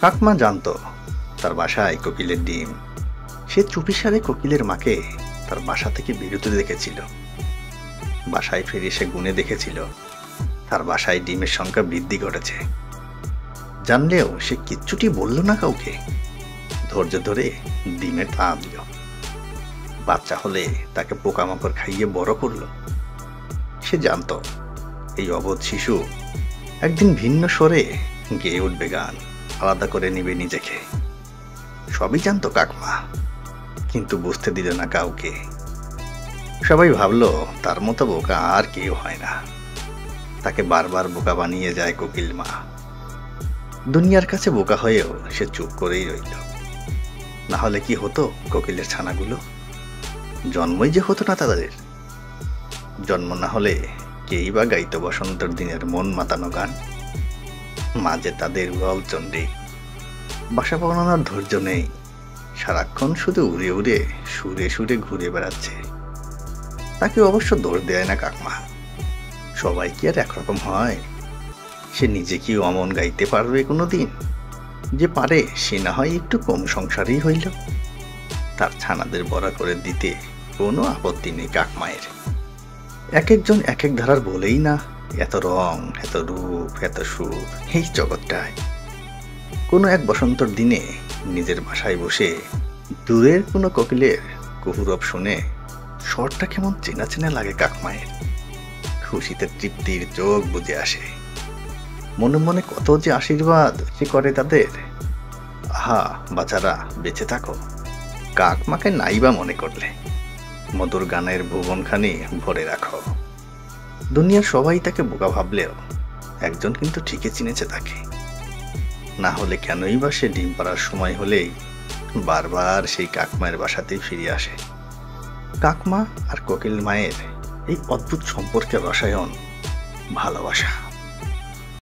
কাকমা জানতো তার বাসায় কোকিলের ডিম। সে চুপিসারে কোকিলের মাকে তার বাসা থেকে বেরোতে দেখেছিল। বাসায় ফিরে সে গুনে দেখেছিল তার বাসায় ডিমের সংখ্যা বৃদ্ধি ঘটেছে। জানলেও সে কিচ্ছুটি বলল না কাউকে। ধৈর্য ধরে ডিমের তা দিল। বাচ্চা হলে তাকে পোকামাকড় খাইয়ে বড় করলো। সে জানতো এই অবোধ শিশু একদিন ভিন্ন স্বরে গেয়ে উঠবে গান, আলাদা করে নিবে নিজেকে। সবই জানতো কাকমা, কিন্তু বুঝতে দিল না কাউকে। সবাই ভাবলো তার মতো বোকা আর কেউ হয় না। তাকে বারবার বোকা বানিয়ে যায় কোকিল মা। দুনিয়ার কাছে বোকা হয়েও সে চুপ করেই রইল। না হলে কি হতো কোকিলের ছানাগুলো? জন্মই যে হতো না তাদের। জন্ম না হলে কেই বা গাইতো বসন্তের দিনের মন মাতানো গান। মাঝে তাদের উড়ালচণ্ডী। বাসা বানানোর ধৈর্য নেই, সারাক্ষণ শুধু উড়ে উড়ে সুরে সুরে ঘুরে বেড়াচ্ছে। তাকে অবশ্য দোষ দেয় না কাকমা। সবাই কি আর একরকম হয়? সে নিজে কি অমন গাইতে পারবে কোনোদিন? যে পারে সে না হয় একটু কম সংসারই হইল। তার ছানাদের বড়া করে দিতে কোনো আপত্তি নেই কাকমায়ের। এক একজন এক এক ধারার বলেই না এত রং, এত রূপ, এত সুর এই জগৎটায়। কোনো এক বসন্তর দিনে নিজের বাসায় বসে দূরের কোনো কোকিলের কুহুরব শুনে স্বরটা কেমন চেনা চেনা লাগে কাকমায়ের। খুশিতে তৃপ্তির চোখ বুজে আসে। মনে মনে কত যে আশীর্বাদ সে করে তাদের। আহা বাচারা, বেঁচে থাকো। কাকমাকে নাইবা মনে করলে মধুর গানের ভুবনখানি ভরে রাখো। দুনিয়ার সবাই তাকে বোকা ভাবলেও একজন কিন্তু ঠিকই চিনেছে তাকে। না হলে কেনই বা সে ডিম পাড়ার সময় হলেই বারবার সেই কাকমায়ের বাসাতেই ফিরে আসে। কাকমা আর কোকিল মায়ের এই অদ্ভুত সম্পর্কের রসায়ন ভালোবাসা।